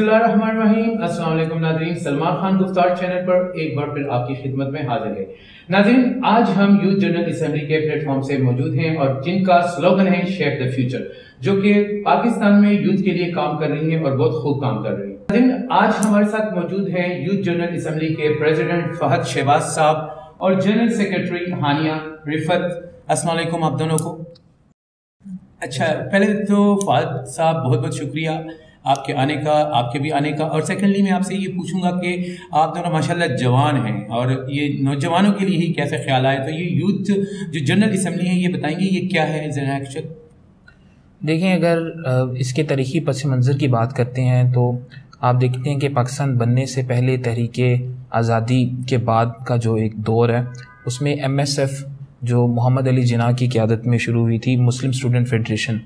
बिस्मिल्लाहिर्रहमानिर्रहीम। अस्सलाम वालेकुम नाज़रीन, सलमान खान गुफ्तार चैनल पर एक बार फिर आपकी खिदमत में हाजिर है। नाज़रीन, आज हम यूथ जनरल असेंबली के प्लेटफॉर्म से मौजूद हैं और जिनका स्लोगन है शेप द फ्यूचर, जो कि पाकिस्तान में यूथ के लिए काम कर रही हैं और बहुत खूब काम कर रही हैं। नाज़रीन, आज हमारे साथ मौजूद हैं यूथ जनरल असेंबली के प्रेसिडेंट फहद शहबाज साहब और जनरल सेक्रेटरी हानिया रिफत। अस्सलाम वालेकुम आप दोनों को। अच्छा, पहले तो फहद साहब बहुत बहुत शुक्रिया आपके आने का, आपके भी आने का। और सेकेंडली मैं आपसे ये पूछूंगा कि आप दोनों माशाल्लाह जवान हैं और ये नौजवानों के लिए ही कैसे ख्याल आए, तो ये यूथ जो जनरल असेंबली है ये बताएंगे ये क्या है ज़रा एक्चुअल। देखें, अगर इसके तारीख़ी पस मंज़र की बात करते हैं तो आप देखते हैं कि पाकिस्तान बनने से पहले तहरीक आज़ादी के बाद का जो एक दौर है उसमें MSF जो मोहम्मद अली जिन्ना की क़यादत में शुरू हुई थी, मुस्लिम स्टूडेंट फेडरेशन,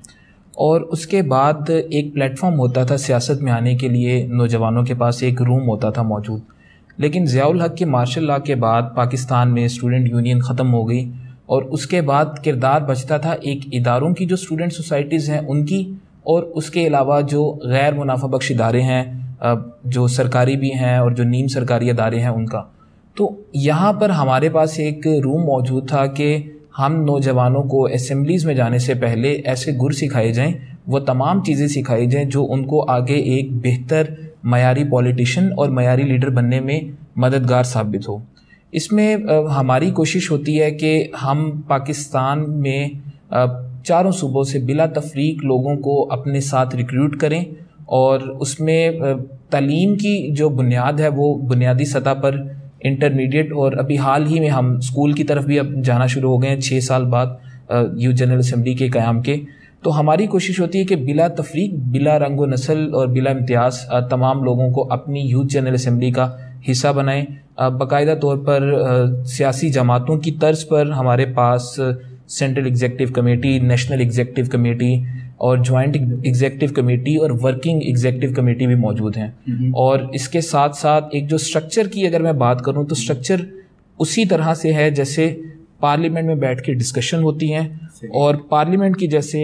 और उसके बाद एक प्लेटफॉर्म होता था सियासत में आने के लिए, नौजवानों के पास एक रूम होता था मौजूद। लेकिन ज़ियाउल हक़ के मार्शल लॉ के बाद पाकिस्तान में स्टूडेंट यूनियन ख़त्म हो गई और उसके बाद किरदार बचता था एक इदारों की जो स्टूडेंट सोसाइटीज़ हैं उनकी, और उसके अलावा जो गैर मुनाफा बख्श इदारे हैं, जो सरकारी भी हैं और जो नीम सरकारी इदारे हैं उनका। तो यहाँ पर हमारे पास एक रूम मौजूद था कि हम नौजवानों को असेंबलीज़ में जाने से पहले ऐसे गुर सिखाए जाएं, वो तमाम चीज़ें सिखाई जाएं जो उनको आगे एक बेहतर मयारी पॉलिटिशियन और मयारी लीडर बनने में मददगार साबित हो। इसमें हमारी कोशिश होती है कि हम पाकिस्तान में चारों सूबों से बिला तफरीक लोगों को अपने साथ रिक्रूट करें और उसमें तालीम की जो बुनियाद है वो बुनियादी सतह पर, इंटरमीडिएट, और अभी हाल ही में हम स्कूल की तरफ भी अब जाना शुरू हो गए हैं 6 साल बाद यूथ जनरल असेंबली के क़याम के। तो हमारी कोशिश होती है कि बिला तफरीक, बिला रंग व नस्ल और बिला इम्तियाज़ तमाम लोगों को अपनी यूथ जनरल असेंबली का हिस्सा बनाएं। बाकायदा तौर पर सियासी जमातों की तर्ज पर हमारे पास central executive committee, national executive committee और जॉइंट एग्जीक्यूटिव कमेटी और वर्किंग एग्जीक्यूटिव कमेटी भी मौजूद हैं। और इसके साथ साथ एक जो स्ट्रक्चर की अगर मैं बात करूं तो स्ट्रक्चर उसी तरह से है जैसे पार्लियामेंट में बैठ के डिस्कशन होती हैं, और पार्लियामेंट की जैसे,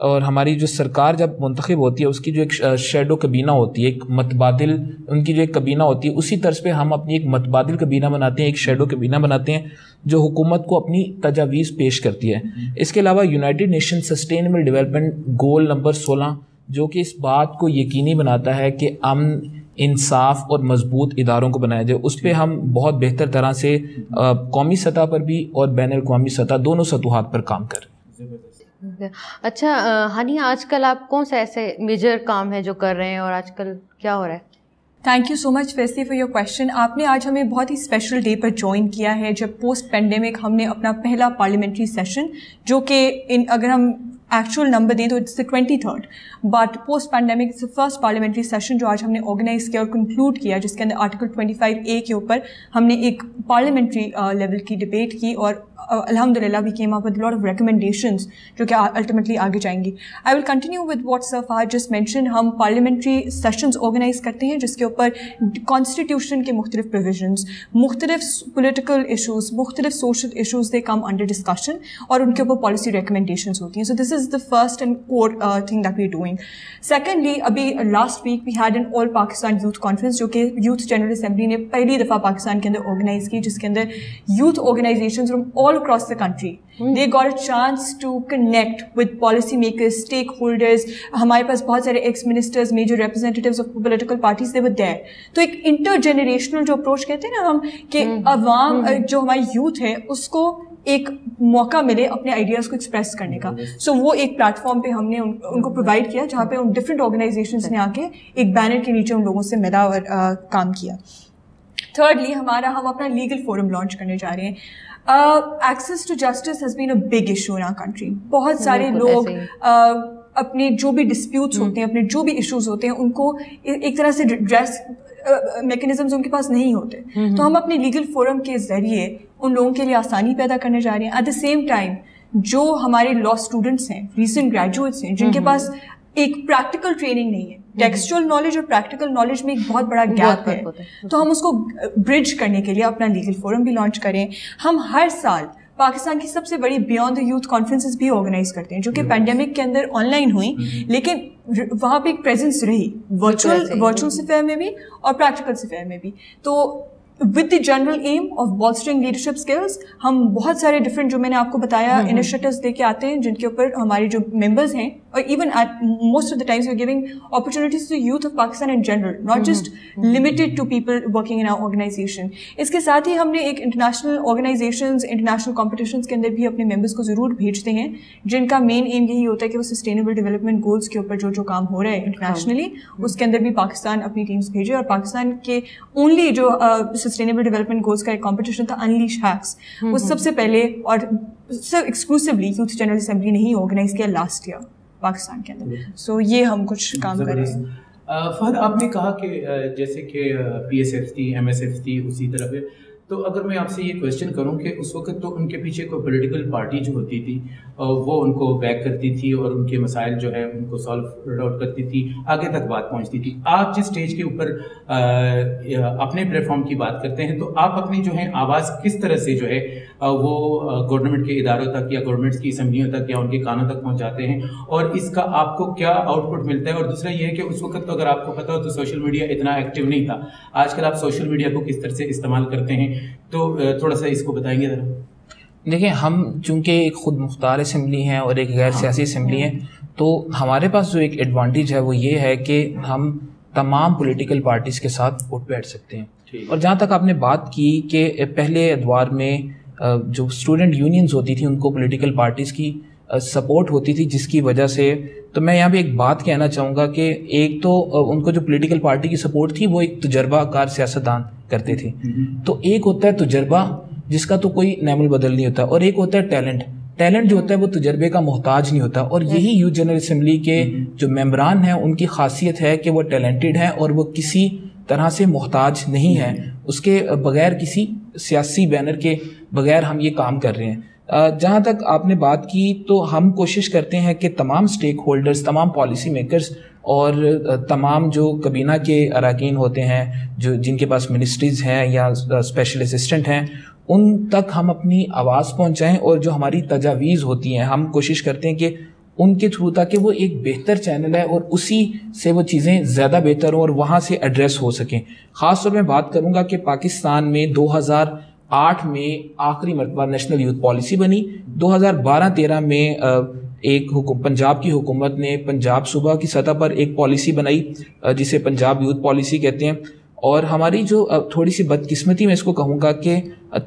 और हमारी जो सरकार जब मुंतखब होती है उसकी जो एक शैडो कबीना होती है, एक मतबादिल उनकी जो एक कबीना होती है, उसी तर्ज पे हम अपनी एक मतबादिल कबीना बनाते हैं, एक शैडो कबीना बनाते हैं जो हुकूमत को अपनी तजावीज़ पेश करती है। इसके अलावा United nation sustainable development goal number 16 जो कि इस बात को यकीनी बनाता है कि अमन, इंसाफ और मजबूत इदारों को बनाया जाए, उस पर हम बहुत बेहतर तरह से कौमी सतह पर भी और बैन अल-अक़वामी सतह दोनों सतूहात पर काम कर रहे हैं। अच्छा हानिया, आजकल आप कौन सा ऐसे मेजर काम है जो कर रहे हैं और आजकल क्या हो रहा है? Thank you so much firstly for your question. आपने आज हमें बहुत ही स्पेशल डे पर ज्वाइन किया है जब पोस्ट पेंडेमिक हमने अपना पहला पार्लियामेंट्री सेशन, जो कि अगर हम एक्चुअल नंबर दें तो it's the 23rd, but post pandemic it's the first parliamentary session जो आज हमने ऑर्गेनाइज किया और कंक्लूड किया, जिसके अंदर आर्टिकल 25A के ऊपर हमने एक पार्लियामेंट्री लेवल की डिबेट की और अल्हम्दुलिल्लाह we came up with lot of recommendations जो कि अल्टीमेटली आगे जाएंगी। I will continue with what sir Fahad just mention. हम पार्लियामेंट्री सेशंस ऑर्गेनाइज करते हैं जिसके ऊपर कॉन्स्टिट्यूशन के मुख्तलिफ प्रोविजंस, मुख्तलिफ पोलिटिकल इशूज़, मुख्तलिफ social issues they come under discussion और उनके ऊपर पॉलिसी रिकमेंडेशंस होती हैं। So this is the first and core thing that we're doing. Secondly, अभी last week we had an all Pakistan youth conference जो कि youth general assembly ने पहली दफ़ा पाकिस्तान के अंदर organize की, जिसके अंदर youth organizations from all across the country they got a chance to connect with policy makers, stakeholders. हमारे पास बहुत सारे ex ministers, major representatives of political parties, they were there. तो एक intergenerational जो approach कहते हैं ना हम कि अवाम जो हमारी youth है उसको एक मौका मिले अपने आइडियाज़ को एक्सप्रेस करने का। सो वो एक प्लेटफॉर्म पे हमने उनको प्रोवाइड किया जहाँ पे उन डिफरेंट ऑर्गेनाइजेशंस ने आके एक बैनर के नीचे उन लोगों से मिला और काम किया। थर्डली हम अपना लीगल फोरम लॉन्च करने जा रहे हैं। Access to justice has been a big issue in our country. बहुत सारे लोग अपने जो भी डिस्प्यूट्स होते हैं, अपने जो भी इश्यूज होते हैं, उनको एक तरह से ड्रेस मैकेनिज्म्स उनके पास नहीं होते। तो हम अपने लीगल फोरम के ज़रिए उन लोगों के लिए आसानी पैदा करने जा रहे हैं। एट द सेम टाइम जो हमारे लॉ स्टूडेंट्स हैं, रीसेंट ग्रेजुएट्स हैं, जिनके पास एक प्रैक्टिकल ट्रेनिंग नहीं है, टेक्सचुअल नॉलेज और प्रैक्टिकल नॉलेज में एक बहुत बड़ा गैप है, तो हम उसको ब्रिज करने के लिए अपना लीगल फोरम भी लॉन्च करें। हम हर साल पाकिस्तान की सबसे बड़ी बियॉन्ड द यूथ कॉन्फ्रेंसेस भी ऑर्गेनाइज करते हैं, जो कि पैंडेमिक के अंदर ऑनलाइन हुई, लेकिन वहाँ पे एक प्रेजेंस रही वर्चुअल स्फीयर में भी और प्रैक्टिकल स्फीयर में भी. तो with the general aim of bolstering leadership skills हम बहुत सारे डिफरेंट, जो मैंने आपको बताया, इनिशिएटिव्स लेके आते हैं, जिनके ऊपर हमारे जो मेंबर्स हैं, और even at most of the times we are giving opportunities to youth of Pakistan in general, not just limited to people working in our organisation. इसके साथ ही हमने एक इंटरनेशनल ऑर्गेनाइजेशंस, इंटरनेशनल कॉम्पिटिशन्स के अंदर भी अपने मेंबर्स को ज़रूर भेजते हैं, जिनका मेन एम यही होता है कि वो सस्टेनेबल डेवलपमेंट गोल्स के ऊपर जो काम हो रहा है इंटरनेशनली, उसके अंदर भी पाकिस्तान अपनी टीम्स भेजे. और पाकिस्तान के ओनली जो सस्टेनेबल डेवलपमेंट गोल्स का एक कॉम्पिटिशन था, अनलीश हैक्स, वो सबसे पहले और सिर्फ एक्सक्लूसिवली यूथ जनरल असेंबली ने ही ऑर्गेनाइज किया लास्ट ईयर पाकिस्तान के अंदर. सो ये हम कुछ काम कर रहे हैं. फहद, आपने कहा कि जैसे कि PSF थी, MSF थी, उसी तरह पे, तो अगर मैं आपसे ये क्वेश्चन करूं कि उस वक्त तो उनके पीछे कोई पॉलिटिकल पार्टी जो होती थी वो उनको बैक करती थी और उनके मसाइल जो है उनको सॉल्व आउट करती थी, आगे तक बात पहुंचती थी. आप जिस स्टेज के ऊपर अपने प्लेटफॉर्म की बात करते हैं, तो आप अपनी जो है आवाज़ किस तरह से जो है वो गवर्नमेंट के इदारों तक या गवर्नमेंट की असम्बलियों तक या उनके कानों तक पहुंचाते हैं, और इसका आपको क्या आउटपुट मिलता है? और दूसरा ये है कि उस वक्त तो अगर आपको पता हो तो सोशल मीडिया इतना एक्टिव नहीं था, आजकल आप सोशल मीडिया को किस तरह से इस्तेमाल करते हैं, तो थोड़ा सा इसको बताएंगे ज़रा. देखिए, हम चूँकि एक ख़ुद मुख्तार असम्बली हैं और एक गैर सियासी असम्बली है, तो हमारे पास जो एक एडवांटेज है वो ये है कि हम तमाम पॉलिटिकल पार्टीज़ के साथ उठ बैठ सकते हैं. और जहाँ तक आपने बात की कि पहले अदवार में जो स्टूडेंट यूनियंस होती थी उनको पॉलिटिकल पार्टीज़ की सपोर्ट होती थी, जिसकी वजह से, तो मैं यहाँ पे एक बात कहना चाहूँगा कि एक तो उनको जो पॉलिटिकल पार्टी की सपोर्ट थी वो एक तजर्बाकार सियासतदान करते थे. तो एक होता है तजर्बा जिसका तो कोई नैमुल बदल नहीं होता, और एक होता है टैलेंट जो होता है वो तजर्बे का मोहताज नहीं होता. और यही यूथ जनरल असेंबली के जो मेंबरान हैं उनकी खासियत है कि वो टैलेंटेड हैं और वो किसी तरह से मोहताज नहीं है, उसके बगैर किसी सियासी बैनर के बगैर हम ये काम कर रहे हैं. जहाँ तक आपने बात की, तो हम कोशिश करते हैं कि तमाम स्टेक होल्डर्स, तमाम पॉलिसी मेकर्स और तमाम जो कबीना के अरकान होते हैं, जो जिनके पास मिनिस्ट्रीज़ हैं या स्पेशल असिस्टेंट हैं, उन तक हम अपनी आवाज़ पहुँचाएँ. और जो हमारी तजावीज़ होती हैं हम कोशिश करते हैं कि उनके थ्रू, ताकि वो एक बेहतर चैनल है और उसी से वो चीज़ें ज़्यादा बेहतर हों और वहाँ से एड्रेस हो सकें. ख़ास तौर में बात करूँगा कि पाकिस्तान में 2008 में आखिरी मरतबा नेशनल यूथ पॉलिसी बनी. 2012-13 में एक पंजाब की हुकूमत ने पंजाब सूबा की सतह पर एक पॉलिसी बनाई जिसे पंजाब यूथ पॉलिसी कहते हैं. और हमारी जो थोड़ी सी बदकिस्मती मैं इसको कहूँगा कि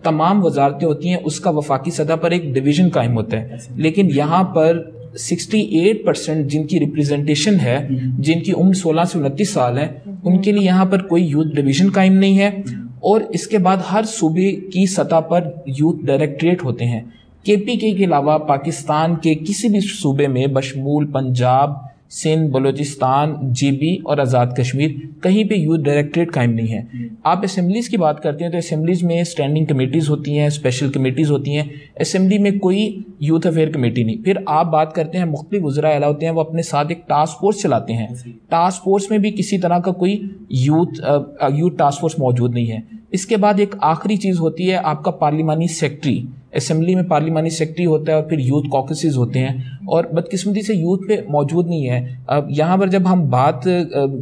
तमाम वजारतें होती हैं, उसका वफाकी सतह पर एक डिवीज़न कायम होता है, लेकिन यहाँ पर 68% जिनकी रिप्रेजेंटेशन है, जिनकी उम्र 16 से 29 साल है, उनके लिए यहाँ पर कोई यूथ डिवीज़न कायम नहीं है. और इसके बाद हर सूबे की सतह पर यूथ डायरेक्टरेट होते हैं. KPK के अलावा पाकिस्तान के किसी भी सूबे में बशमूल पंजाब, सिंध, बलूचिस्तान, GB और आज़ाद कश्मीर कहीं पे यूथ डायरेक्टरेट कायम नहीं है. आप असेंबलीज़ की बात करते हैं तो असेंबलीज़ में स्टैंडिंग कमेटीज़ होती हैं, स्पेशल कमेटीज़ होती हैं. असेंबली में कोई यूथ अफेयर कमेटी नहीं. फिर आप बात करते हैं मुख्तलिफ वज़रा आला होते हैं, वो अपने साथ एक टास्क फोर्स चलाते हैं. टास्क फोर्स में भी किसी तरह का कोई यूथ टास्क फोर्स मौजूद नहीं है. इसके बाद एक आखिरी चीज़ होती है आपका पार्लिमानी सेक्रेटरी. असेंबली में पार्लिमानी सेक्रेटरी होता है और फिर यूथ कॉकसेस होते हैं, और बदकिस्मती से यूथ पे मौजूद नहीं है. अब यहाँ पर जब हम बात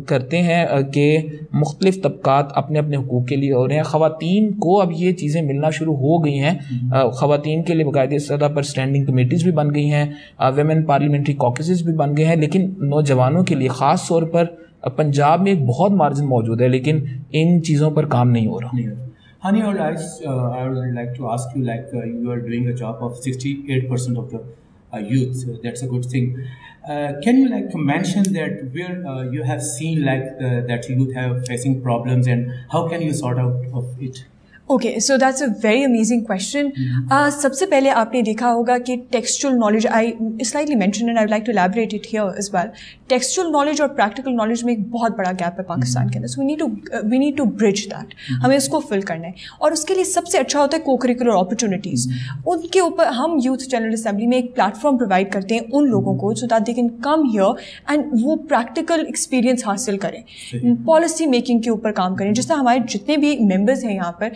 करते हैं कि मुख्तलिफ तबकात अपने अपने हुकूक के लिए हो रहे हैं, ख़वातीन को अब ये चीज़ें मिलना शुरू हो गई हैं. ख़वातीन के लिए बाकायदे सतह पर स्टैंडिंग कमेटीज़ भी बन गई हैं, वेमेन पार्लियामेंट्री कॉकसेस भी बन गए हैं. लेकिन नौजवानों के लिए ख़ास तौर पर पंजाब में एक बहुत मार्जिन मौजूद है, लेकिन इन चीज़ों पर काम नहीं हो रहा. Hani, I would like to ask you, you are doing a job of 68% of the youth. That's a good thing. Can you mention that where you have seen that youth have facing problems and how can you sort out of it? Okay, so that's a very amazing question. सबसे पहले आपने देखा होगा कि textual knowledge, I slightly mention and I would like to elaborate it here as well. Textual knowledge और practical knowledge में एक बहुत बड़ा गैप है पाकिस्तान के अंदर. So we need to bridge that. हमें इसको फिल करना है, और उसके लिए सबसे अच्छा होता है को करिकुलर अपॉर्चुनिटीज़. उनके ऊपर हम यूथ जनरल असेंबली में एक प्लेटफॉर्म प्रोवाइड करते हैं उन लोगों को, so that they can come here and वो प्रैक्टिकल एक्सपीरियंस हासिल करें, पॉलिसी मेकिंग के ऊपर काम करें. जिस तरह हमारे जितने भी मेम्बर्स हैं यहाँ पर,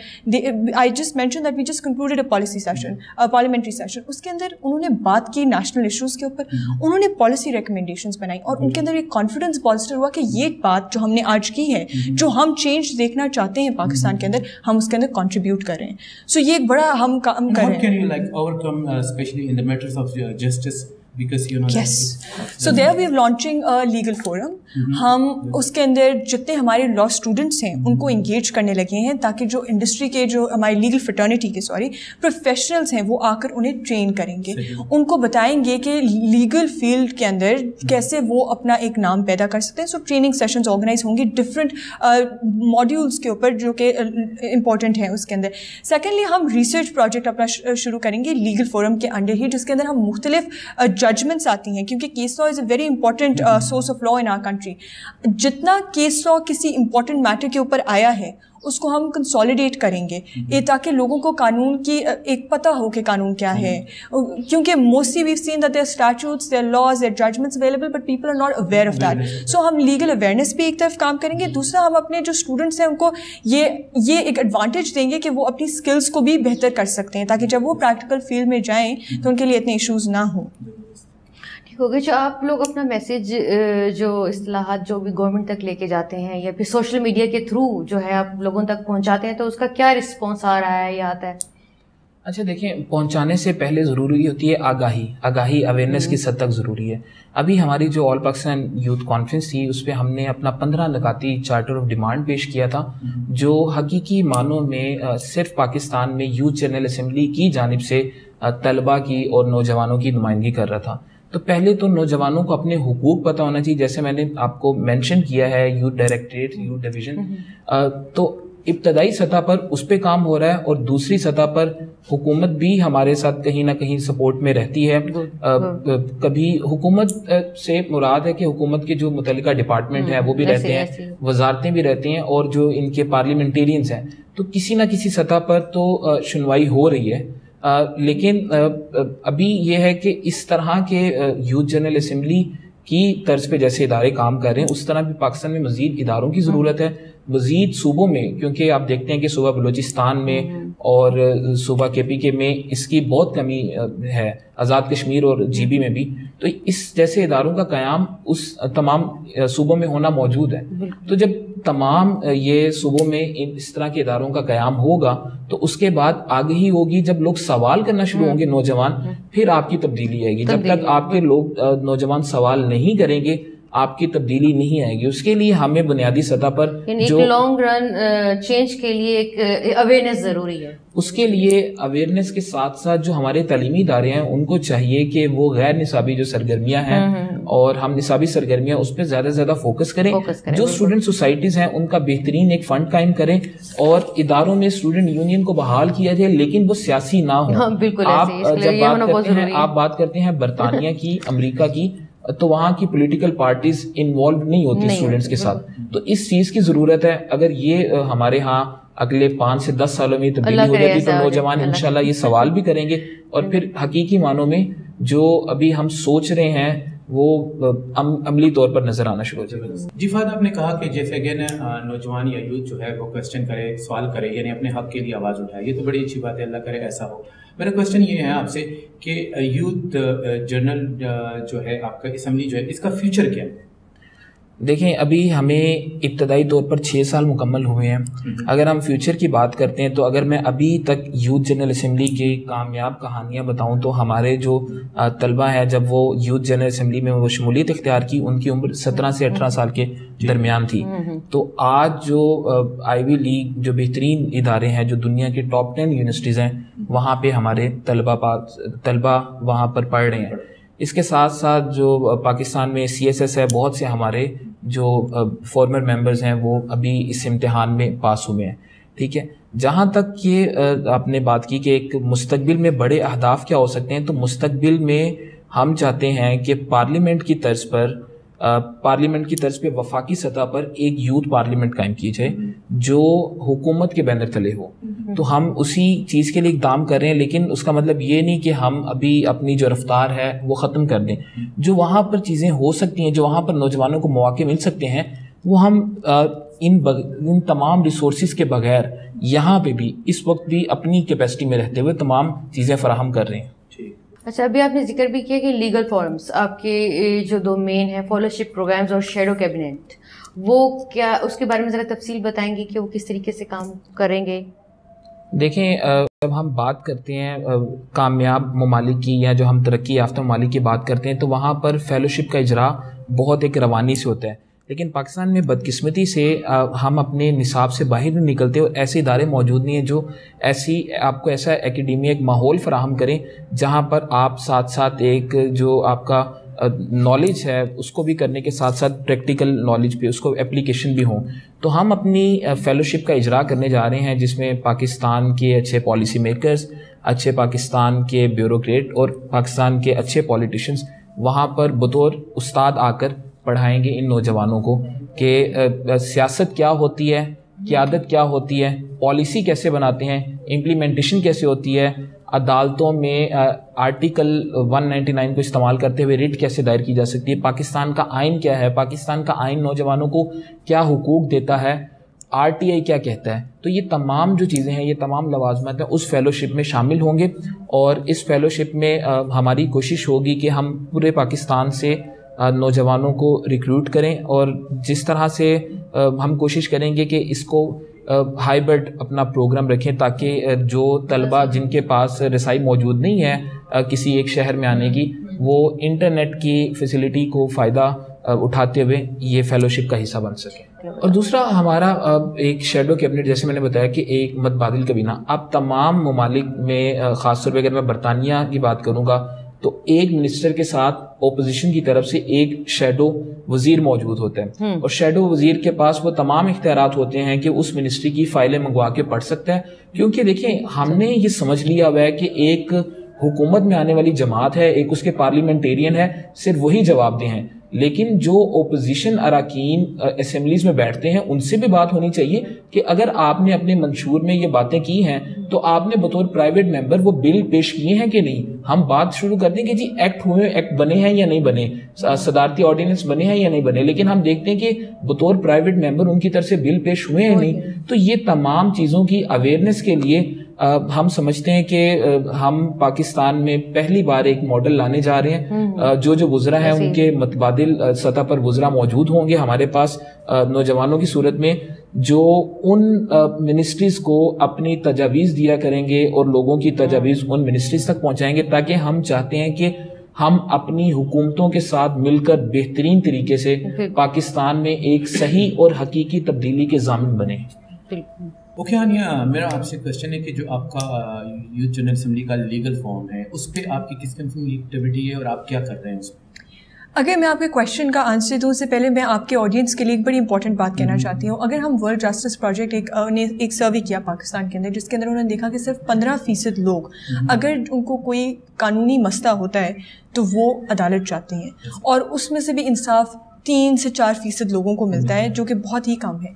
I just mention that we just concluded a policy session, parliamentary session, उसके अंदर उन्होंने बात की नेशनल इश्यूज़ के ऊपर, उन्होंने पॉलिसी रिकमेंडेशंस बनाई और उनके अंदर एक कॉन्फिडेंस बॉल्स्टर हुआ कि ये बात जो हमने आज की है, जो हम चेंज देखना चाहते हैं पाकिस्तान के अंदर, हम उसके अंदर कंट्रीब्यूट कर रहे हैं. सो ये एक बड़ा हम काम कर रहे हैं. How can you like overcome especially in the matters of justice? Because you know yes, so there we are launching a legal forum. हम उसके अंदर जितने हमारे लॉ स्टूडेंट्स हैं उनको इंगेज करने लगे हैं ताकि जो इंडस्ट्री के जो हमारी लीगल फ्रेटर्निटी के प्रोफेशनल्स हैं वो आकर उन्हें ट्रेन करेंगे, उनको बताएंगे कि लीगल फील्ड के अंदर कैसे वो अपना एक नाम पैदा कर सकते हैं. सो ट्रेनिंग सेशंस ऑर्गेनाइज होंगे डिफरेंट मॉड्यूल्स के ऊपर जो कि इंपॉर्टेंट हैं उसके अंदर. सेकेंडली हम रिसर्च प्रोजेक्ट अपना शुरू करेंगे लीगल फोरम के अंडर ही, जिसके अंदर हम मुख्तलिफ जजमेंट्स आती हैं, क्योंकि case law is a very important source of law in our country. जितना केस लॉ किसी इंपॉर्टेंट मैटर के ऊपर आया है उसको हम कंसोलिडेट करेंगे ये ताकि लोगों को कानून की एक पता हो कि कानून क्या है, क्योंकि mostly we seen that there statutes, there laws, there judgments available but people are not aware of that. So हम लीगल अवेयरनेस भी एक तरफ काम करेंगे, दूसरा हम अपने जो स्टूडेंट्स हैं उनको ये एक एडवांटेज देंगे कि वो अपनी स्किल्स को भी बेहतर कर सकते हैं ताकि जब वो प्रैक्टिकल फील्ड में जाएँ तो उनके लिए इतने इशूज़ ना हों. हो गया. जो आप लोग अपना मैसेज जो इस्लाहात जो भी गवर्नमेंट तक लेके जाते हैं या फिर सोशल मीडिया के थ्रू जो है आप लोगों तक पहुंचाते हैं, तो उसका क्या रिस्पॉन्स आ रहा है या आता है? अच्छा देखें, पहुंचाने से पहले ज़रूरी होती है आगाही अवेयरनेस की सद तक ज़रूरी है. अभी हमारी जो ऑल पाकिस्तान यूथ कॉन्फ्रेंस थी उस पर हमने अपना 15 नकाती चार्टर ऑफ डिमांड पेश किया था, जो हकीकी मानों में सिर्फ पाकिस्तान में यूथ जनरल असम्बली की जानिब से तलबा की और नौजवानों की नुमाइंदगी कर रहा था. तो पहले तो नौजवानों को अपने हुकूक पता होना चाहिए, जैसे मैंने आपको मेंशन किया है यूथ डायरेक्टरेट, यूथ डिवीज़न, तो इब्तदाई सतह पर उस पर काम हो रहा है और दूसरी सतह पर हुकूमत भी हमारे साथ कहीं ना कहीं सपोर्ट में रहती है. कभी हुकूमत से मुराद है कि हुकूमत के जो मुतल्लिका डिपार्टमेंट है वो भी रहते हैं, वजारतें भी रहती हैं और जो इनके पार्लियामेंटेरियंस हैं, तो किसी ना किसी सतह पर तो सुनवाई हो रही है. लेकिन अभी ये है कि इस तरह के यूथ जनरल असम्बली की तर्ज पे जैसे इदारे काम कर रहे हैं उस तरह भी पाकिस्तान में मज़ीद इदारों की ज़रूरत है, मज़ीद सूबों में, क्योंकि आप देखते हैं कि सूबा बलूचिस्तान में और सूबा KPK में इसकी बहुत कमी है, आज़ाद कश्मीर और GB में भी. तो इस जैसे इदारों का क़याम उस तमाम सूबों में होना मौजूद है. तो जब तमाम ये सूबों में इस तरह के इदारों का क़याम होगा तो उसके बाद आगे ही होगी, जब लोग सवाल करना शुरू होंगे नौजवान, फिर आपकी तब्दीली आएगी. जब तक आपके लोग नौजवान सवाल नहीं करेंगे आपकी तब्दीली नहीं आएगी. उसके लिए हमें बुनियादी सतह पर जो लॉन्ग रन चेंज के लिए एक अवेयरनेस ज़रूरी है. उसके लिए अवेयरनेस के साथ साथ जो हमारे तालीमी इदारे हैं उनको चाहिए कि वो गैर निसाबी जो सरगर्मियां हैं और हम निसाबी सरगर्मियां उस पर ज़्यादा से ज़्यादा फोकस करें. जो स्टूडेंट सोसाइटीज़ हैं उनका बेहतरीन एक फंड कायम करें और इदारों में स्टूडेंट यूनियन को बहाल किया जाए, लेकिन वो सियासी ना हो. आप बात करते हैं बरतानिया की, अमरीका की, तो वहाँ की पॉलिटिकल पार्टीज इन्वॉल्व नहीं होती स्टूडेंट्स के साथ. तो इस चीज की जरूरत है. अगर ये हमारे यहाँ अगले 5 से 10 सालों में तब्दीली हो जाती तो नौजवान इंशाल्लाह ये सवाल भी करेंगे और फिर हकीकी मानों में जो अभी हम सोच रहे हैं वो अमली तौर पर नजर आना शुरू हो जाएगा. जी फाद, आपने कहा कि जैसे अगेन नौजवान या यूथ जो है वो क्वेश्चन करे, सवाल करे, यानी अपने हक के लिए आवाज़ उठाए. ये तो बड़ी अच्छी बात है, अल्लाह करे ऐसा हो. मेरा क्वेश्चन ये है आपसे कि यूथ जर्नल जो है आपका असम्बली जो है इसका फ्यूचर क्या है? देखें, अभी हमें इब्तदाई तौर पर 6 साल मुकम्मल हुए हैं. अगर हम फ्यूचर की बात करते हैं तो अगर मैं अभी तक यूथ जनरल असम्बली की कामयाब कहानियाँ बताऊँ तो हमारे जो तलबा है जब वो यूथ जनरल असम्बली में वो शमूलियत इख्तियार की उनकी उम्र 17 से 18 साल के दरमियान थी. तो आज जो आईवी लीग जो बेहतरीन इदारे हैं जो दुनिया के टॉप 10 यूनिवर्सिटीज़ हैं वहाँ पे हमारे तलबा वहाँ पर पढ़ रहे हैं. इसके साथ साथ जो पाकिस्तान में CSS है, बहुत से हमारे जो फॉर्मर मेंबर्स हैं वो अभी इस इम्तिहान में पास हुए हैं. ठीक है, जहाँ तक ये आपने बात की कि एक मुस्तकबिल में बड़े अहदाफ क्या हो सकते हैं, तो मुस्तकबिल में हम चाहते हैं कि पार्लियामेंट की तर्ज पे वफाकी सतह पर एक यूथ पार्लियामेंट कायम की जाए जो हुकूमत के बैनर तले हो. तो हम उसी चीज़ के लिए इक़दाम कर रहे हैं, लेकिन उसका मतलब ये नहीं कि हम अभी अपनी जो रफ्तार है वो ख़त्म कर दें. जो वहाँ पर चीज़ें हो सकती हैं, जो वहाँ पर नौजवानों को मौके मिल सकते हैं, वो हम इन तमाम रिसोर्सेज के बगैर یہاں پہ بھی اس وقت بھی اپنی کیپیسٹی میں رہتے ہوئے تمام چیزیں فراہم کر رہے ہیں. اچھا, ابھی آپ نے ذکر بھی کیا کہ لیگل فورمز آپ کے جو دو مین ہیں, فالوشپ پروگرامز اور شیڈو کیبنٹ, وہ کیا, اس کے بارے میں ذرا تفصیل بتائیں گے کہ وہ کس طریقے سے کام کریں گے؟ دیکھیں, جب ہم بات کرتے ہیں کامیاب ممالک کی یا جو ہم ترقی یافتہ ممالک کی بات کرتے ہیں تو وہاں پر فیلوشپ کا اجرا بہت ایک روانی سے ہوتا ہے. لیکن پاکستان میں بدقسمتی سے ہم اپنے نصاب سے باہر نہیں نکلتے اور ایسے ادارے موجود نہیں ہیں جو آپ کو ایسا ایکیڈیمیا ایک ماحول فراہم کریں جہاں پر آپ ساتھ ساتھ ایک جو آپ کا نالج ہے اس کو بھی کرنے کے ساتھ ساتھ پریکٹیکل نالج بھی, اس کو اپلیکیشن بھی ہوں. تو ہم اپنی فیلوشپ کا اجرا کرنے جا رہے ہیں جس میں پاکستان کے اچھے پالیسی میکرز, اچھے پاکستان کے بیوروکریٹ اور پاکستان کے اچھے پولیٹیشنز وہاں پر بطور استاد آ کر پڑھائیں گے ان نوجوانوں کو کہ سیاست کیا ہوتی ہے, قیادت کیا ہوتی ہے, پالیسی کیسے بناتے ہیں, امپلیمنٹیشن کیسے ہوتی ہے, عدالتوں میں آرٹیکل 199 کو استعمال کرتے ہوئے ریٹ کیسے دائر کی جا سکتی ہے, پاکستان کا آئین کیا ہے, پاکستان کا آئین نوجوانوں کو کیا حقوق دیتا ہے, RTI کیا کہتا ہے. تو یہ تمام جو چیزیں ہیں, یہ تمام لوازمات ہیں اس فیلوشپ میں شامل ہوں گے. اور اس فیلوشپ میں ہماری کوشش ہوگی کہ ہم پورے پاکستان سے نوجوانوں کو ریکروٹ کریں اور جس طرح سے ہم کوشش کریں گے کہ اس کو ہائیبرڈ اپنا پروگرام رکھیں تاکہ جو طلبہ جن کے پاس رسائی موجود نہیں ہے کسی ایک شہر میں آنے کی, وہ انٹرنیٹ کی فیسلٹی کو فائدہ اٹھاتے ہوئے یہ فیلوشپ کا حصہ بن سکیں. اور دوسرا ہمارا ایک شیڈو کیبنٹ, جیسے میں نے بتایا کہ ایک متبادل کابینہ. اب تمام ممالک میں خاص طور پہ اگر میں برطانیہ کی بات کروں گا تو ایک منسٹر کے ساتھ اپوزیشن کی طرف سے ایک شیڈو وزیر موجود ہوتا ہے, اور شیڈو وزیر کے پاس وہ تمام اختیارات ہوتے ہیں کہ اس منسٹری کی فائلیں منگوا کے پڑھ سکتا ہے. کیونکہ دیکھیں, ہم نے یہ سمجھ لیا ہوا ہے کہ ایک حکومت میں آنے والی جماعت ہے, ایک اس کے پارلیمنٹیرین ہے, صرف وہی جواب دہ ہیں. لیکن جو اپوزیشن اراکین اسمبلیز میں بیٹھتے ہیں ان سے بھی بات ہونی چاہیے کہ اگر آپ نے اپنے منشور میں یہ باتیں کی ہیں تو آپ نے بطور پرائیویٹ ممبر وہ بل پیش کیے ہیں کہ نہیں. ہم بات شروع کر دیں کہ جی ایکٹ ہوئے, ایکٹ بنے ہیں یا نہیں بنے, صدارتی آرڈیننس بنے ہیں یا نہیں بنے, لیکن ہم دیکھتے ہیں کہ بطور پرائیویٹ ممبر ان کی طرف سے بل پیش ہوئے ہیں نہیں. تو یہ تمام چیزوں کی اویئرنیس کے لیے ہم سمجھتے ہیں کہ ہم پاکستان میں پہلی بار ایک ماڈل لانے جا رہے ہیں. جو وزراء ہیں ان کے متبادل سطح پر وزراء موجود ہوں گے ہمارے پاس نوجوانوں کی صورت میں, جو ان منسٹریز کو اپنی تجاویز دیا کریں گے اور لوگوں کی تجاویز ان منسٹریز تک پہنچائیں گے, تاکہ ہم چاہتے ہیں کہ ہم اپنی حکومتوں کے ساتھ مل کر بہترین طریقے سے پاکستان میں ایک صحیح اور حقیقی تبدیلی کے ضامن بنیں. اوکے ہانیہ, میرا آپ سے کوشچن ہے کہ جو آپ کا یوتھ جنرل اسمبلی کا لیگل فارم ہے اس پہ آپ کی کس قسم کی ایکٹیویٹی ہے اور آپ کیا کر رہے ہیں اس میں؟ اگر میں آپ کے کویشچن کا آنسر دوں اس سے پہلے میں آپ کے آڈینس کے لیے ایک بڑی امپورٹنٹ بات کہنا چاہتی ہوں. اگر ہم ورلڈ جسٹس پروجیکٹ نے ایک سروے کیا پاکستان کے اندر, جس کے اندر انہوں نے دیکھا کہ صرف 15% لوگ اگر ان کو کوئی قانونی مسئلہ ہوتا ہے تو وہ عدالت جاتے ہیں, اور اس میں سے بھی انصاف 3 سے 4% لوگوں کو ملتا ہے, جو کہ بہت ہی کم ہے.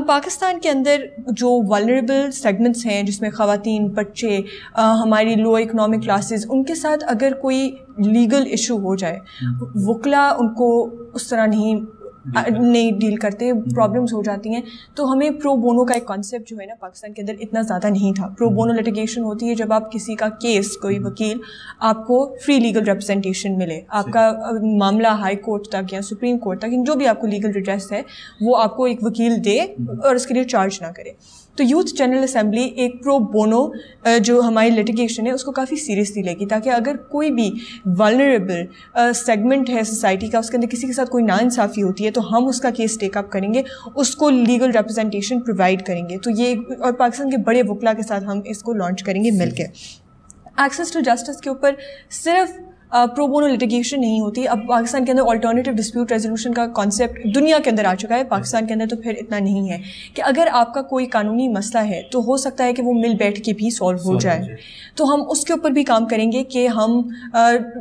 پاکستان کے اندر جو ولنریبل سیگمنٹس ہیں جس میں خواتین, بچے, ہماری لو اکنامک کلاسز, ان کے ساتھ اگر کوئی لیگل ایشو ہو جائے, وکلا ان کو اس طرح نہیں ڈیل کرتے, پرابلمس ہو جاتی ہیں. تو ہمیں پرو بونو کا ایک کانسیپٹ جو ہے نا پاکستان کے اندر اتنا زیادہ نہیں تھا. پرو بونو لیٹیگیشن ہوتی ہے جب آپ کسی کا کیس, کوئی وکیل آپ کو فری لیگل ریپرزنٹیشن ملے, آپ کا معاملہ ہائی کورٹ تک یا سپریم کورٹ تک, جو بھی آپ کو لیگل ریڈریس ہے وہ آپ کو ایک وکیل دے اور اس کے لیے چارج نہ کرے. تو یوتھ جنرل اسمبلی ایک پرو بونو جو ہماری لیٹیگیشن ہے اس کو کافی سیریسلی لے گی, تاکہ اگر کوئی بھی ولنریبل سیگمنٹ ہے سوسائٹی کا, اس کے اندر کسی کے ساتھ کوئی ناانصافی ہوتی ہے تو ہم اس کا کیس ٹیک اپ کریں گے, اس کو لیگل ریپرزنٹیشن پرووائڈ کریں گے. تو یہ, اور پاکستان کے بڑے وکلا کے ساتھ ہم اس کو لانچ کریں گے مل کے. ایکسیس ٹو جسٹس کے اوپر صرف پرو بونو لیٹیگیشن نہیں ہوتی. اب پاکستان کے اندر آلٹرنیٹیو ڈسپیوٹ ریزولوشن کا کانسیپٹ دنیا کے اندر آ چکا ہے, پاکستان کے اندر تو پھر اتنا نہیں ہے کہ اگر آپ کا کوئی قانونی مسئلہ ہے تو ہو سکتا ہے کہ وہ مل بیٹھ کے بھی سالو ہو جائے. تو ہم اس کے اوپر بھی کام کریں گے کہ ہم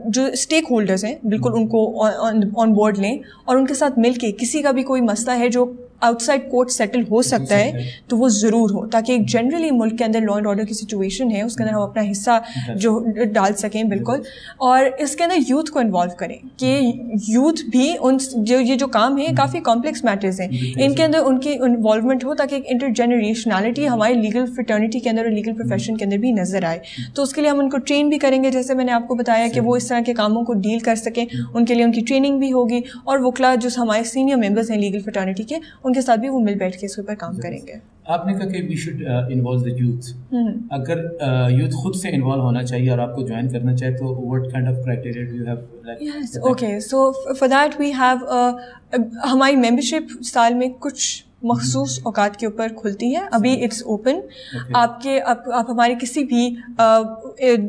جو اسٹیک ہولڈرز ہیں بالکل ان کو آن بورڈ لیں, اور ان کے ساتھ مل کے کسی کا بھی کوئی مسئلہ ہے جو آؤٹ سائڈ کورٹ سیٹل ہو سکتا ہے تو وہ ضرور ہو, تاکہ ایک جنرلی ملک کے اندر لا اینڈ آرڈر کی سچویشن ہے اس کے اندر ہم اپنا حصہ جو ڈال سکیں. بالکل. اور اس کے اندر یوتھ کو انوالو کریں کہ یوتھ بھی ان یہ جو کام ہے کافی کمپلیکس میٹرز ہیں, ان کے اندر ان کی انوالومنٹ ہو تاکہ ایک انٹر جنریشنالٹی ہماری لیگل فرٹرنیٹی کے اندر اور لیگل پروفیشن کے اندر بھی نظر آئے. تو اس کے لیے ہم ان کو ٹرین بھی کریں گے, جیسے میں نے آپ کو بتایا کہ وہ اس طرح کے کاموں کو ڈیل کر سکیں, ان کے لیے ان کی ٹریننگ بھی ہوگی, اور وکلا جو ہمارے سینئر ممبرز ہیں لیگل فرٹرنیٹی کے, ان کے ساتھ بھی وہ مل بیٹھ کے اس کے اوپر کام کریں گے. آپ نے کہا کہ we should involve the youth. اگر یوتھ خود سے انوالو ہونا چاہیے اور آپ کو جوائن کرنا چاہے تو what kind of criteria do you have? Yes, okay, so for that we have ہماری ممبرشپ سال میں کچھ مخصوص اوقات کے اوپر کھلتی ہے. ابھی اٹس اوپن. آپ ہمارے کسی بھی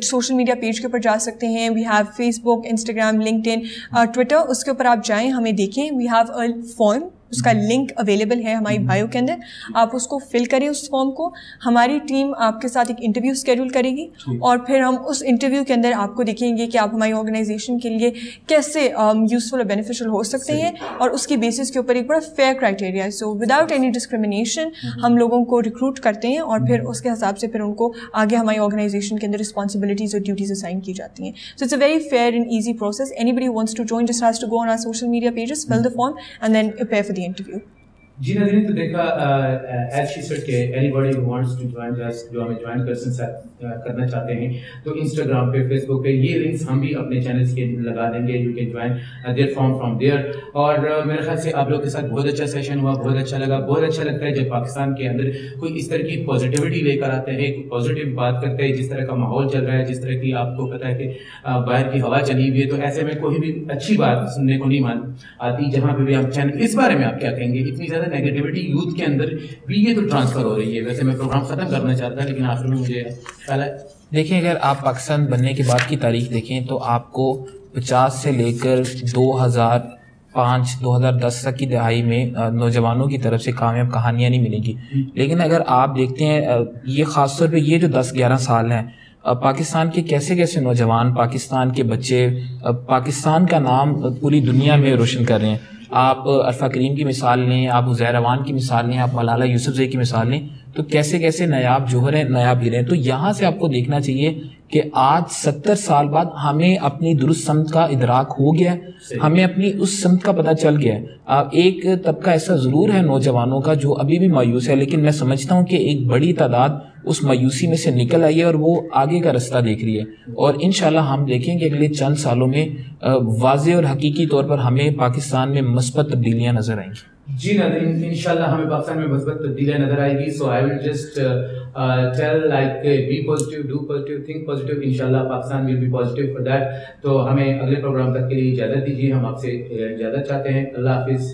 سوشل میڈیا پیج کے اوپر جا سکتے ہیں. We have Facebook, Instagram, LinkedIn, Twitter. اس کے اوپر آپ جائیں, ہمیں دیکھیں. وی ہیو اے فارم, اس کا لنک اویلیبل ہے ہماری بایو کے اندر. آپ اس کو فل کریں اس فارم کو. ہماری ٹیم آپ کے ساتھ ایک انٹرویو اسکیڈول کرے گی, اور پھر ہم اس انٹرویو کے اندر آپ کو دیکھیں گے کہ آپ ہماری آرگنائزیشن کے لیے کیسے یوزفل اور بینیفیشل ہو سکتے ہیں, اور اس کی بیسس کے اوپر ایک بڑا فیئر کرائٹیریا ہے. سو وداؤٹ اینی ڈسکریمنیشن ہم لوگوں کو ریکروٹ کرتے ہیں, اور پھر اس کے حساب سے پھر ان کو آگے ہماری آرگنائزیشن کے اندر رسپانسبلٹیز اور ڈیوٹیز اسائن کی جاتی ہیں. So it's a very fair and easy process. Anybody wants to join just has to go on our social media pages, fill the form and then appear for the interview. جی ناظرین, تو دیکھا as she said کہ anybody who wants to join اس, جو ہمیں join کرنا چاہتے ہیں, تو انسٹاگرام پہ, فیس بک پہ یہ لنکس ہم بھی اپنے چینلس کے لگا دیں گے. You can join there from there. اور میرے خیال سے آپ لوگ کے ساتھ بہت اچھا سیشن ہوا, بہت اچھا لگا. بہت اچھا لگتا ہے جب پاکستان کے اندر کوئی اس طرح کی پازیٹیوٹی لے کر آتے ہیں, کوئی پازیٹیو بات کرتے ہیں. جس طرح کا ماحول چل رہا ہے, جس طرح کی آپ کو پتہ ہے کہ باہر کی ہوا چلی ہوئی ہے, تو ایسے میں کوئی بھی اچھی بات سننے کو نہیں آتی. جہاں پہ بھی آپ چینل, اس بارے میں آپ کیا کہیں گے؟ اتنی زیادہ نیگیٹیوٹی یوتھ کے اندر بھی یہ تو ٹرانسفر ہو رہی ہے. ویسے میں پروگرام ختم کرنا چاہتا تھا, لیکن آخر میں مجھے دیکھیں, اگر آپ پاکستان بننے کے بعد کی تاریخ دیکھیں تو آپ کو 50 سے لے کر 2005-2010 تک کی دہائی میں نوجوانوں کی طرف سے کامیاب کہانیاں نہیں ملیں گی. لیکن اگر آپ دیکھتے ہیں, یہ خاص طور پہ یہ جو 10-11 سال ہیں, پاکستان کے کیسے کیسے نوجوان, پاکستان کے بچے پاکستان کا نام پوری دنیا میں روشن کر رہے ہیں. آپ عرفہ کریم کی مثال لیں, آپ عزیر امان کی مثال لیں, آپ ملالہ یوسفزئی کی مثال لیں, تو کیسے کیسے نایاب جوہر ہیں, نایاب ہیرے ہیں. تو یہاں سے آپ کو دیکھنا چاہیے کہ آج 70 سال بعد ہمیں اپنی درست سمت کا ادراک ہو گیا ہے, ہمیں اپنی اس سمت کا پتہ چل گیا ہے. ایک طبقہ ایسا ضرور ہے نوجوانوں کا جو ابھی بھی مایوس ہے, لیکن میں سمجھتا ہوں کہ ایک بڑی تعداد اس مایوسی میں سے نکل آئی ہے اور وہ آگے کا رستہ دیکھ رہی ہے. اور انشاءاللہ ہم دیکھیں کہ اگلے چند سالوں میں واضح اور حقیقی طور پر ہمیں پاکستان میں مثبت تبدیلیاں نظر آئیں گی. جی ناظرین, انشاءاللہ ہمیں پاکستان میں مثبت تبدیلیاں نظر آئے گی. So I will just tell like be positive, do positive, think positive. انشاءاللہ Pakistan will be positive for that. تو ہمیں اگلے پروگرام تک کے لیے اجازت دیجیے, ہم آپ سے اجازت چاہتے ہیں. اللہ حافظ.